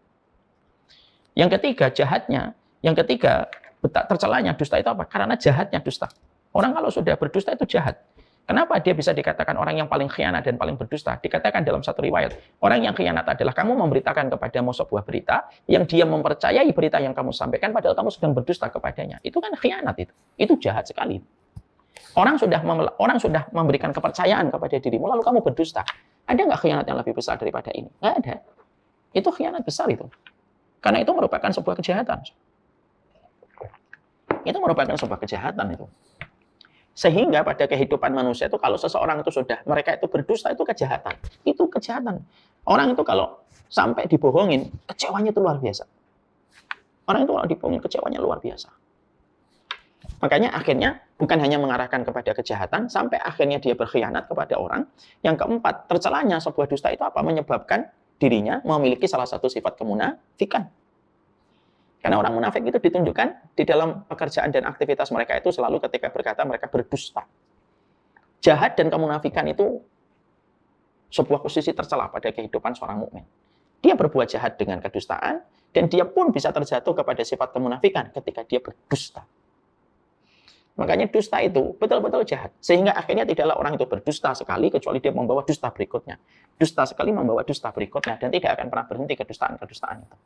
Yang ketiga, jahatnya. Yang ketiga, tercelanya dusta itu apa? Karena jahatnya dusta. Orang kalau sudah berdusta itu jahat. Kenapa dia bisa dikatakan orang yang paling khianat dan paling berdusta? Dikatakan dalam satu riwayat, orang yang khianat adalah kamu memberitakan kepadamu sebuah berita yang dia mempercayai berita yang kamu sampaikan padahal kamu sedang berdusta kepadanya. Itu kan khianat itu. Itu jahat sekali. Orang sudah memberikan kepercayaan kepada dirimu lalu kamu berdusta. Ada nggak khianat yang lebih besar daripada ini? Nggak ada. Itu khianat besar itu. Karena itu merupakan sebuah kejahatan. Itu merupakan sebuah kejahatan itu. Sehingga pada kehidupan manusia itu kalau seseorang itu mereka itu berdusta itu kejahatan. Itu kejahatan. Orang itu kalau sampai dibohongin, kecewanya itu luar biasa. Orang itu kalau dibohongin, kecewanya luar biasa. Makanya akhirnya bukan hanya mengarahkan kepada kejahatan, sampai akhirnya dia berkhianat kepada orang. Yang keempat, tercelanya sebuah dusta itu apa? Menyebabkan dirinya memiliki salah satu sifat kemunafikan. Karena orang munafik itu ditunjukkan di dalam pekerjaan dan aktivitas mereka itu selalu ketika berkata mereka berdusta. Jahat dan kemunafikan itu sebuah posisi tercela pada kehidupan seorang mukmin. Dia berbuat jahat dengan kedustaan dan dia pun bisa terjatuh kepada sifat kemunafikan ketika dia berdusta. Makanya dusta itu betul-betul jahat. Sehingga akhirnya tidaklah orang itu berdusta sekali kecuali dia membawa dusta berikutnya. Dusta sekali membawa dusta berikutnya dan tidak akan pernah berhenti kedustaan-kedustaan itu.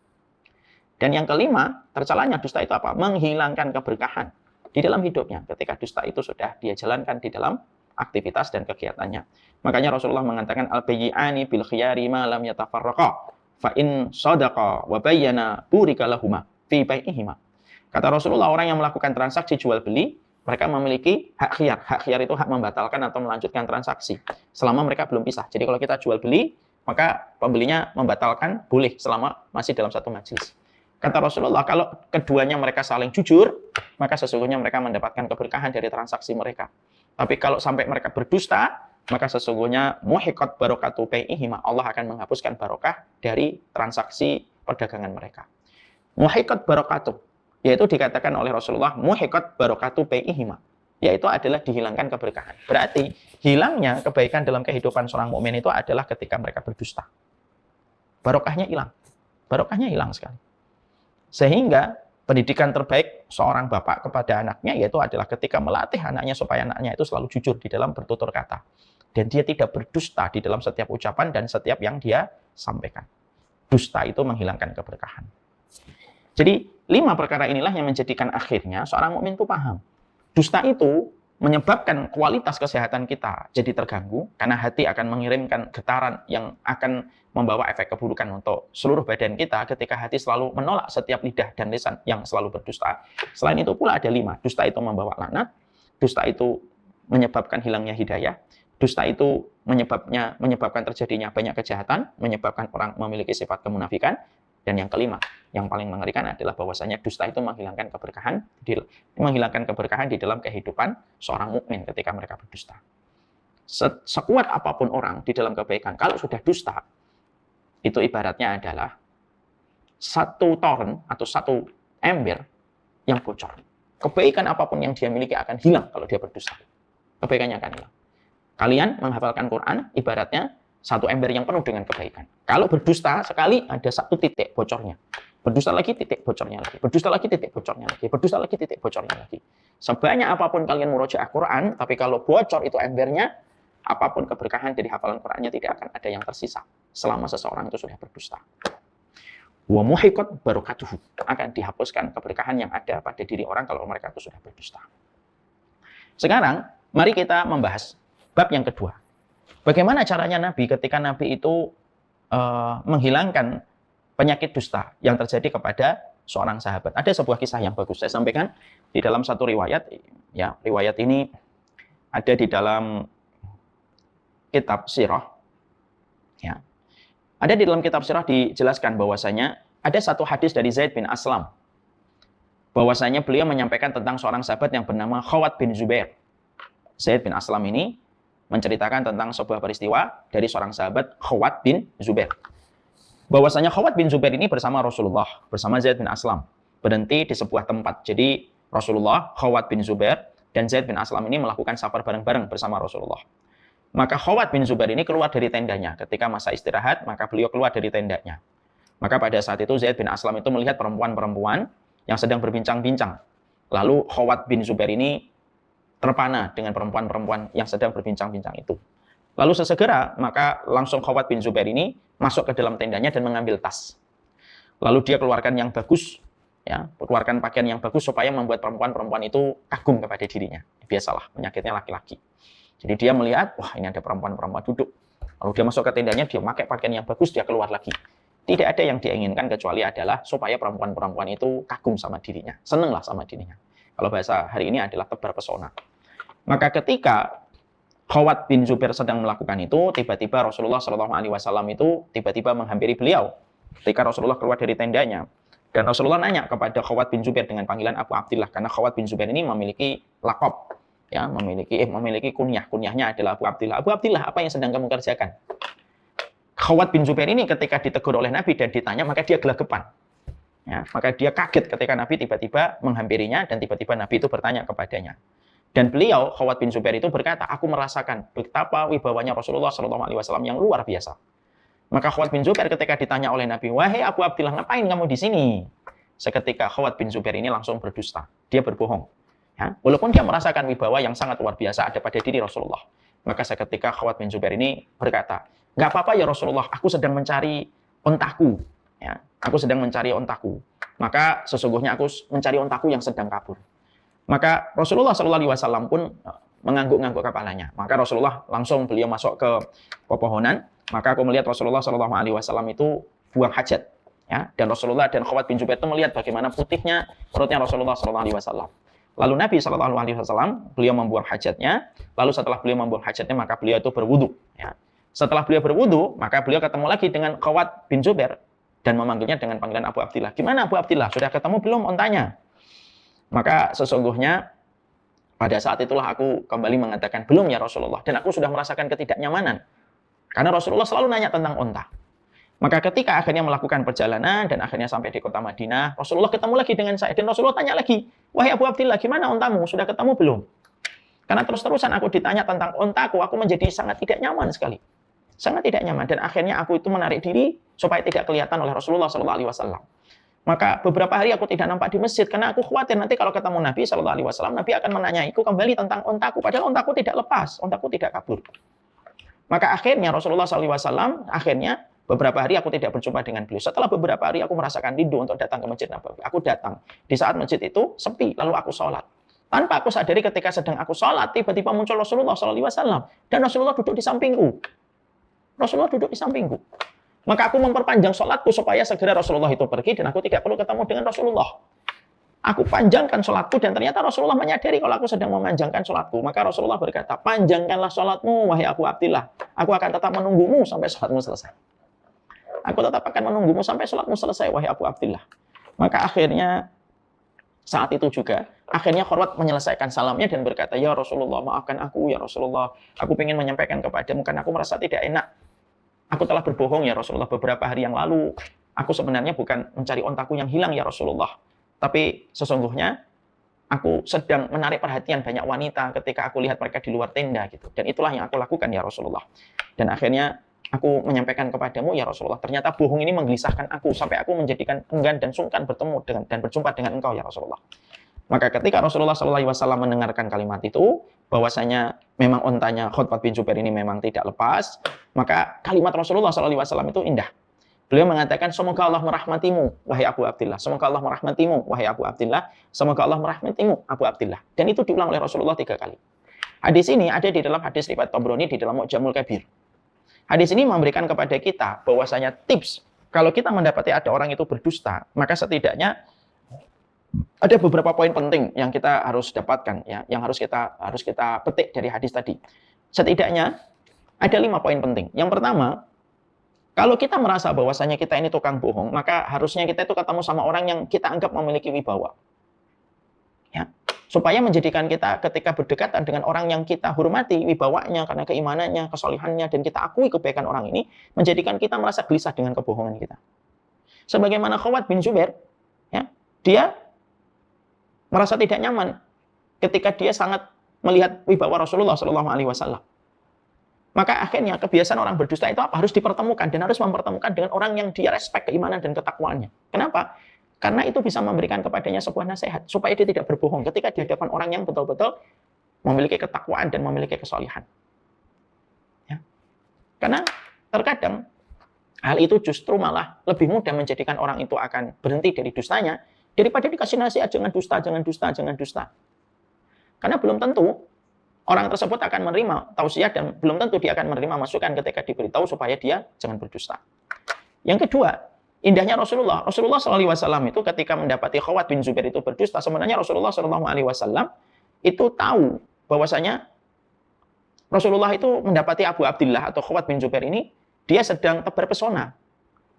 Dan yang kelima, tercelanya dusta itu apa? Menghilangkan keberkahan di dalam hidupnya ketika dusta itu sudah dia jalankan di dalam aktivitas dan kegiatannya. Makanya Rasulullah mengatakan al-bayyi'ani bil khiyari ma lam yatafarraqa fa in sadaqa wa bayyana burika lahuma fi bai'ihima. Kata Rasulullah, orang yang melakukan transaksi jual beli, mereka memiliki hak khiyar. Hak khiyar itu hak membatalkan atau melanjutkan transaksi selama mereka belum pisah. Jadi kalau kita jual beli, maka pembelinya membatalkan boleh selama masih dalam satu majelis. Kata Rasulullah, kalau keduanya mereka saling jujur, maka sesungguhnya mereka mendapatkan keberkahan dari transaksi mereka. Tapi kalau sampai mereka berdusta, maka sesungguhnya muhiqat barokatu bai'ihima, Allah akan menghapuskan barokah dari transaksi perdagangan mereka. Muhiqat barokatu, yaitu dikatakan oleh Rasulullah, muhiqat barokatu bai'ihima, yaitu adalah dihilangkan keberkahan. Berarti hilangnya kebaikan dalam kehidupan seorang mukmin itu adalah ketika mereka berdusta. Barokahnya hilang. Barokahnya hilang sekali. Sehingga pendidikan terbaik seorang bapak kepada anaknya yaitu adalah ketika melatih anaknya supaya anaknya itu selalu jujur di dalam bertutur kata. Dan dia tidak berdusta di dalam setiap ucapan dan setiap yang dia sampaikan. Dusta itu menghilangkan keberkahan. Jadi 5 perkara inilah yang menjadikan akhirnya seorang mukmin itu paham. Dusta itu menyebabkan kualitas kesehatan kita jadi terganggu karena hati akan mengirimkan getaran yang akan membawa efek keburukan untuk seluruh badan kita ketika hati selalu menolak setiap lidah dan lisan yang selalu berdusta. Selain itu pula ada 5. Dusta itu membawa laknat, dusta itu menyebabkan hilangnya hidayah, dusta itu menyebabkan terjadinya banyak kejahatan, menyebabkan orang memiliki sifat kemunafikan, dan yang kelima, yang paling mengerikan adalah bahwasanya dusta itu menghilangkan keberkahan di dalam kehidupan seorang mukmin ketika mereka berdusta. Sekuat apapun orang di dalam kebaikan, kalau sudah dusta, itu ibaratnya adalah satu toren atau satu ember yang bocor. Kebaikan apapun yang dia miliki akan hilang kalau dia berdusta. Kebaikannya akan hilang. Kalian menghafalkan Quran, ibaratnya satu ember yang penuh dengan kebaikan. Kalau berdusta sekali ada satu titik bocornya. Berdusta lagi titik bocornya lagi. Berdusta lagi titik bocornya lagi. Berdusta lagi titik bocornya lagi. Sebanyak apapun kalian murojaah Quran, tapi kalau bocor itu embernya, apapun keberkahan dari hafalan Qurannya tidak akan ada yang tersisa selama seseorang itu sudah berdusta. Wa muhiqat barakatuhu, akan dihapuskan keberkahan yang ada pada diri orang kalau mereka itu sudah berdusta. Sekarang mari kita membahas bab yang kedua. Bagaimana caranya Nabi ketika Nabi itu menghilangkan penyakit dusta yang terjadi kepada seorang sahabat. Ada sebuah kisah yang bagus saya sampaikan di dalam satu riwayat. Ya, riwayat ini ada di dalam kitab sirah. Ya. Ada di dalam kitab sirah dijelaskan bahwasanya ada satu hadis dari Zaid bin Aslam. Bahwasanya beliau menyampaikan tentang seorang sahabat yang bernama Khawat bin Zubair. Zaid bin Aslam ini menceritakan tentang sebuah peristiwa dari seorang sahabat Khawat bin Zubair. Bahwasanya Khawat bin Zubair ini bersama Rasulullah, bersama Zaid bin Aslam, berhenti di sebuah tempat. Jadi Rasulullah, Khawat bin Zubair, dan Zaid bin Aslam ini melakukan safar bareng-bareng bersama Rasulullah. Maka Khawat bin Zubair ini keluar dari tendanya. Ketika masa istirahat, maka beliau keluar dari tendanya. Maka pada saat itu Zaid bin Aslam itu melihat perempuan-perempuan yang sedang berbincang-bincang. Lalu Khawat bin Zubair ini terpana dengan perempuan-perempuan yang sedang berbincang-bincang itu. Lalu sesegera, maka langsung Khawat bin Zubair ini masuk ke dalam tendanya dan mengambil tas. Lalu dia keluarkan yang bagus, ya, keluarkan pakaian yang bagus supaya membuat perempuan-perempuan itu kagum kepada dirinya. Biasalah, penyakitnya laki-laki. Jadi dia melihat, wah ini ada perempuan-perempuan duduk. Lalu dia masuk ke tendanya, dia pakai pakaian yang bagus, dia keluar lagi. Tidak ada yang dia inginkan kecuali adalah supaya perempuan-perempuan itu kagum sama dirinya. Senanglah sama dirinya. Kalau bahasa hari ini adalah tebar pesona. Maka ketika Khawat bin Zubair sedang melakukan itu, tiba-tiba Rasulullah SAW itu tiba-tiba menghampiri beliau. Ketika Rasulullah keluar dari tendanya. Dan Rasulullah nanya kepada Khawat bin Zubair dengan panggilan Abu Abdillah. Karena Khawat bin Zubair ini memiliki laqab. Ya, memiliki kunyah. Kunyahnya adalah Abu Abdillah. Abu Abdillah, apa yang sedang kamu kerjakan? Khawat bin Zubair ini ketika ditegur oleh Nabi dan ditanya, maka dia gelagapan. Ya, maka dia kaget ketika Nabi tiba-tiba menghampirinya dan tiba-tiba Nabi itu bertanya kepadanya. Dan beliau, Khawat bin Zubair itu berkata, aku merasakan betapa wibawanya Rasulullah SAW yang luar biasa. Maka Khawat bin Zubair ketika ditanya oleh Nabi, wahai Abu Abdillah, ngapain kamu di sini? Seketika Khawat bin Zubair ini langsung berdusta. Dia berbohong. Ya, walaupun dia merasakan wibawa yang sangat luar biasa ada pada diri Rasulullah. Maka seketika Khawat bin Zubair ini berkata, nggak apa-apa ya Rasulullah, aku sedang mencari ontaku. Ya, aku sedang mencari ontaku. Maka sesungguhnya aku mencari ontaku yang sedang kabur. Maka Rasulullah SAW pun mengangguk-angguk kepalanya. Maka Rasulullah langsung beliau masuk ke pepohonan. Maka aku melihat Rasulullah SAW itu buang hajat. Ya, dan Rasulullah dan Khawat bin Zubair itu melihat bagaimana putihnya perutnya Rasulullah SAW. Lalu Nabi SAW beliau membuang hajatnya. Lalu setelah beliau membuang hajatnya maka beliau itu berwudu. Ya. Setelah beliau berwudu maka beliau ketemu lagi dengan Khawat bin Zubair dan memanggilnya dengan panggilan Abu Abdillah. Gimana Abu Abdillah? Sudah ketemu belum ontanya? Maka sesungguhnya pada saat itulah aku kembali mengatakan, belum ya Rasulullah. Dan aku sudah merasakan ketidaknyamanan. Karena Rasulullah selalu nanya tentang onta. Maka ketika akhirnya melakukan perjalanan dan akhirnya sampai di kota Madinah, Rasulullah ketemu lagi dengan saya. Dan Rasulullah tanya lagi, wahai Abu Abdillah, gimana ontamu? Sudah ketemu belum? Karena terus-terusan aku ditanya tentang ontaku, aku menjadi sangat tidak nyaman sekali. Sangat tidak nyaman. Dan akhirnya aku itu menarik diri supaya tidak kelihatan oleh Rasulullah SAW. Maka beberapa hari aku tidak nampak di masjid karena aku khawatir nanti kalau ketemu Nabi SAW, Nabi akan menanyaiku kembali tentang ontaku. Padahal ontaku tidak lepas, ontaku tidak kabur. Maka akhirnya Rasulullah SAW, akhirnya beberapa hari aku tidak berjumpa dengan beliau. Setelah beberapa hari aku merasakan rindu untuk datang ke Masjid Nabawi. Aku datang. Di saat masjid itu sepi, lalu aku sholat. Tanpa aku sadari ketika sedang aku sholat, tiba-tiba muncul Rasulullah SAW. Dan Rasulullah duduk di sampingku. Rasulullah duduk di sampingku. Maka aku memperpanjang sholatku supaya segera Rasulullah itu pergi dan aku tidak perlu ketemu dengan Rasulullah. Aku panjangkan sholatku dan ternyata Rasulullah menyadari kalau aku sedang memanjangkan sholatku. Maka Rasulullah berkata, panjangkanlah sholatmu, wahai Abu Abdillah. Aku akan tetap menunggumu sampai sholatmu selesai. Aku tetap akan menunggumu sampai sholatmu selesai, wahai Abu Abdillah. Maka akhirnya saat itu juga, akhirnya Khawat menyelesaikan salamnya dan berkata, ya Rasulullah, maafkan aku ya Rasulullah. Aku ingin menyampaikan kepadamu karena aku merasa tidak enak. Aku telah berbohong ya Rasulullah beberapa hari yang lalu. Aku sebenarnya bukan mencari ontaku yang hilang ya Rasulullah. Tapi sesungguhnya aku sedang menarik perhatian banyak wanita ketika aku lihat mereka di luar tenda gitu. Dan itulah yang aku lakukan ya Rasulullah. Dan akhirnya aku menyampaikan kepadamu ya Rasulullah. Ternyata bohong ini menggelisahkan aku sampai aku menjadikan enggan dan sungkan bertemu dengan dan berjumpa dengan engkau ya Rasulullah. Maka ketika Rasulullah SAW mendengarkan kalimat itu, bahwasanya memang ontanya Khawat bin Zubair ini memang tidak lepas, maka kalimat Rasulullah SAW itu indah. Beliau mengatakan, semoga Allah merahmatimu, wahai Abu Abdillah. Semoga Allah merahmatimu, wahai Abu Abdillah. Semoga Allah merahmatimu, Abu Abdillah. Dan itu diulang oleh Rasulullah 3 kali. Hadis ini ada di dalam hadis riwayat Tabrani di dalam Mu'jamul Kabir. Hadis ini memberikan kepada kita bahwasanya tips kalau kita mendapati ada orang itu berdusta, maka setidaknya ada beberapa poin penting yang kita harus dapatkan ya, yang harus kita petik dari hadis tadi. Setidaknya ada 5 poin penting. Yang pertama, kalau kita merasa bahwasanya kita ini tukang bohong, maka harusnya kita itu ketemu sama orang yang kita anggap memiliki wibawa. Ya, supaya menjadikan kita ketika berdekatan dengan orang yang kita hormati wibawanya karena keimanannya, kesolihannya, dan kita akui kebaikan orang ini, menjadikan kita merasa gelisah dengan kebohongan kita. Sebagaimana Khawat bin Zubair, ya, dia merasa tidak nyaman ketika dia sangat melihat wibawa Rasulullah SAW. Maka akhirnya kebiasaan orang berdusta itu apa? Harus dipertemukan dan harus mempertemukan dengan orang yang dia respek keimanan dan ketakwaannya. Kenapa? Karena itu bisa memberikan kepadanya sebuah nasihat supaya dia tidak berbohong ketika di hadapan orang yang betul-betul memiliki ketakwaan dan memiliki kesolihan. Ya. Karena terkadang hal itu justru malah lebih mudah menjadikan orang itu akan berhenti dari dustanya daripada dikasih nasihat, jangan dusta, jangan dusta, jangan dusta. Karena belum tentu orang tersebut akan menerima tausiah dan belum tentu dia akan menerima masukan ketika diberitahu supaya dia jangan berdusta. Yang kedua, indahnya Rasulullah SAW itu ketika mendapati Khawat bin Zubair itu berdusta, sebenarnya Rasulullah SAW itu tahu bahwasanya Rasulullah itu mendapati Abu Abdillah atau Khawat bin Zubair ini, dia sedang tebar pesona.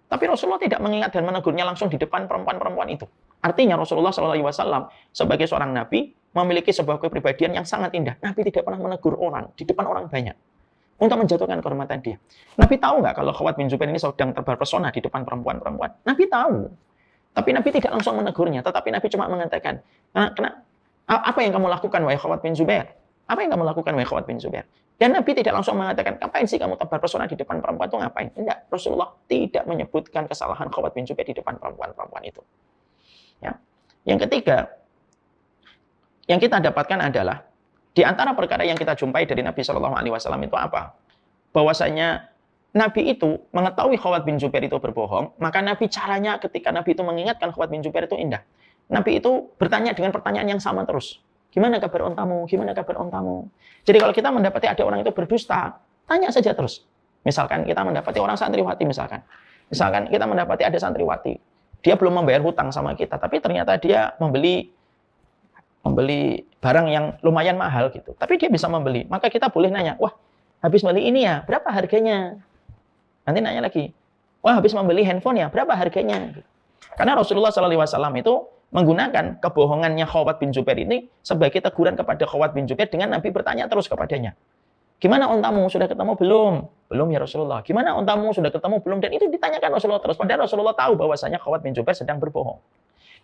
Tapi Rasulullah tidak mengingat dan menegurnya langsung di depan perempuan-perempuan itu. Artinya Rasulullah SAW sebagai seorang Nabi memiliki sebuah kepribadian yang sangat indah. Nabi tidak pernah menegur orang di depan orang banyak untuk menjatuhkan kehormatan dia. Nabi tahu nggak kalau Khawat bin Zubair ini sedang tebar pesona di depan perempuan-perempuan? Nabi tahu. Tapi Nabi tidak langsung menegurnya, tetapi Nabi cuma mengatakan, apa yang kamu lakukan, wahai Khawat bin Zubair? Apa yang kamu lakukan, wahai Khawat bin Zubair? Dan Nabi tidak langsung mengatakan, ngapain sih kamu tebar pesona di depan perempuan itu, ngapain? Tidak, Rasulullah tidak menyebutkan kesalahan Khawat bin Zubair di depan perempuan-perempuan itu. Ya. Yang ketiga, yang kita dapatkan adalah, di antara perkara yang kita jumpai dari Nabi SAW itu apa? Bahwasanya Nabi itu mengetahui Khawat bin Zubair itu berbohong, maka Nabi caranya ketika Nabi itu mengingatkan Khawat bin Zubair itu indah. Nabi itu bertanya dengan pertanyaan yang sama terus. Gimana kabar ontamu? Gimana kabar ontamu? Jadi kalau kita mendapati ada orang itu berdusta, tanya saja terus. Misalkan kita mendapati orang santriwati misalkan. Misalkan kita mendapati ada santriwati. Dia belum membayar hutang sama kita, tapi ternyata dia membeli barang yang lumayan mahal gitu. Tapi dia bisa membeli. Maka kita boleh nanya, wah habis beli ini ya, berapa harganya? Nanti nanya lagi, wah habis membeli handphone ya, berapa harganya? Karena Rasulullah SAW itu menggunakan kebohongannya Khawat bin Zubair ini sebagai teguran kepada Khawat bin Zubair dengan Nabi bertanya terus kepadanya. Gimana ontamu? Sudah ketemu belum? Belum ya Rasulullah. Gimana ontamu? Sudah ketemu belum? Dan itu ditanyakan Rasulullah terus. Padahal Rasulullah tahu bahwasanya Khawat bin Zubair sedang berbohong.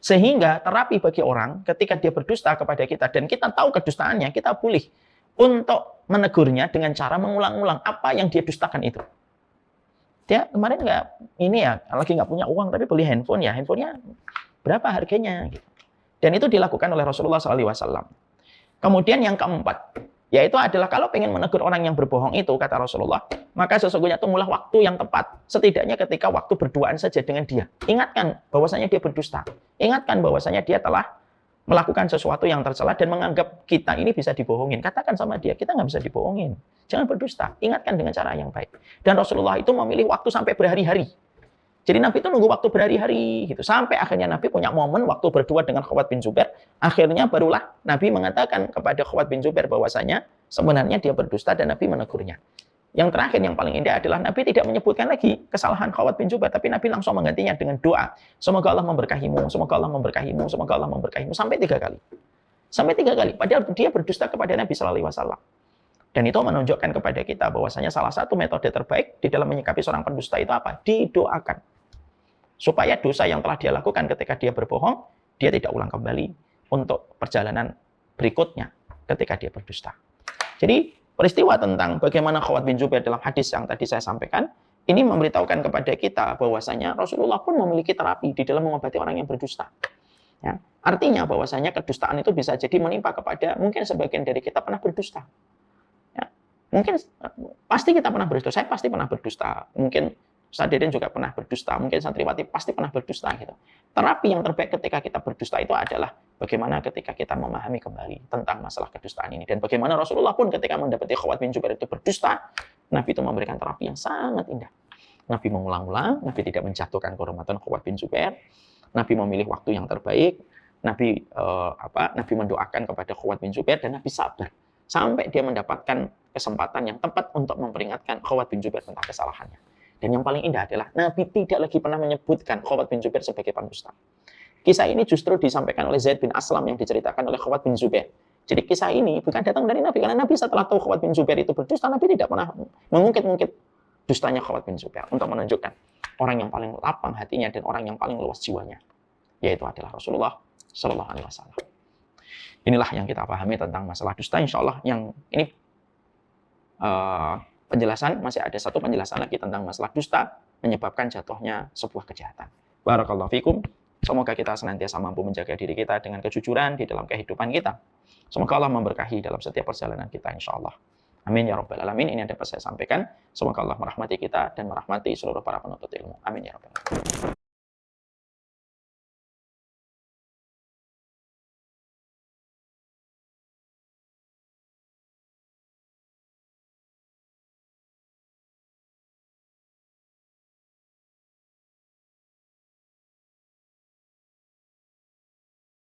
Sehingga terapi bagi orang ketika dia berdusta kepada kita dan kita tahu kedustaannya, kita boleh untuk menegurnya dengan cara mengulang-ulang apa yang dia dustakan itu. Dia kemarin lagi nggak punya uang tapi beli handphone ya, handphonenya berapa harganya? Gitu. Dan itu dilakukan oleh Rasulullah SAW. Kemudian yang keempat, yaitu adalah kalau pengen menegur orang yang berbohong itu, kata Rasulullah, maka sesungguhnya tunggulah waktu yang tepat. Setidaknya ketika waktu berduaan saja dengan dia. Ingatkan bahwasanya dia berdusta. Ingatkan bahwasanya dia telah melakukan sesuatu yang tercela dan menganggap kita ini bisa dibohongin. Katakan sama dia, kita nggak bisa dibohongin. Jangan berdusta. Ingatkan dengan cara yang baik. Dan Rasulullah itu memilih waktu sampai berhari-hari. Jadi Nabi itu nunggu waktu berhari-hari gitu. Sampai akhirnya Nabi punya momen waktu berdua dengan Khawat bin Zubair. Akhirnya barulah Nabi mengatakan kepada Khawat bin Zubair bahwasanya sebenarnya dia berdusta dan Nabi menegurnya. Yang terakhir yang paling indah adalah Nabi tidak menyebutkan lagi kesalahan Khawat bin Zubair, tapi Nabi langsung menggantinya dengan doa. Semoga Allah memberkahimu, semoga Allah memberkahimu, semoga Allah memberkahimu. Sampai 3 kali. Sampai 3 kali. Padahal dia berdusta kepada Nabi SAW. Dan itu menunjukkan kepada kita bahwasanya salah satu metode terbaik di dalam menyikapi seorang pendusta itu apa? Didoakan. Supaya dosa yang telah dia lakukan ketika dia berbohong, dia tidak ulang kembali untuk perjalanan berikutnya ketika dia berdusta. Jadi peristiwa tentang bagaimana Khawat bin Zubair dalam hadis yang tadi saya sampaikan, ini memberitahukan kepada kita bahwasanya Rasulullah pun memiliki terapi di dalam mengobati orang yang berdusta. Ya. Artinya bahwasanya kedustaan itu bisa jadi menimpa kepada mungkin sebagian dari kita pernah berdusta. Ya. Mungkin pasti kita pernah berdusta, saya pasti pernah berdusta. Mungkin Ustaz Deden juga pernah berdusta, mungkin santriwati pasti pernah berdusta gitu. Terapi yang terbaik ketika kita berdusta itu adalah bagaimana ketika kita memahami kembali tentang masalah kedustaan ini dan bagaimana Rasulullah pun ketika mendapati Khawat bin Zubair itu berdusta, Nabi itu memberikan terapi yang sangat indah. Nabi mengulang-ulang, Nabi tidak menjatuhkan kehormatan Khawat bin Zubair, Nabi memilih waktu yang terbaik, Nabi mendoakan kepada Khawat bin Zubair dan Nabi sabar sampai dia mendapatkan kesempatan yang tepat untuk memperingatkan Khawat bin Zubair tentang kesalahannya. Dan yang paling indah adalah Nabi tidak lagi pernah menyebutkan Khawat bin Zubair sebagai pendusta. Kisah ini justru disampaikan oleh Zaid bin Aslam yang diceritakan oleh Khawat bin Zubair. Jadi kisah ini bukan datang dari Nabi, karena Nabi setelah tahu Khawat bin Zubair itu berdusta, Nabi tidak pernah mengungkit-ungkit dustanya Khawat bin Zubair untuk menunjukkan orang yang paling lapang hatinya dan orang yang paling luas jiwanya, yaitu adalah Rasulullah SAW. Inilah yang kita pahami tentang masalah dusta. Insya Allah yang ini penjelasan, masih ada satu penjelasan lagi tentang masalah dusta menyebabkan jatuhnya sebuah kejahatan. Barakallahu fikum. Semoga kita senantiasa mampu menjaga diri kita dengan kejujuran di dalam kehidupan kita. Semoga Allah memberkahi dalam setiap perjalanan kita insya Allah. Amin ya rabbal alamin. Ini yang dapat saya sampaikan. Semoga Allah merahmati kita dan merahmati seluruh para penuntut ilmu. Amin ya rabbal alamin.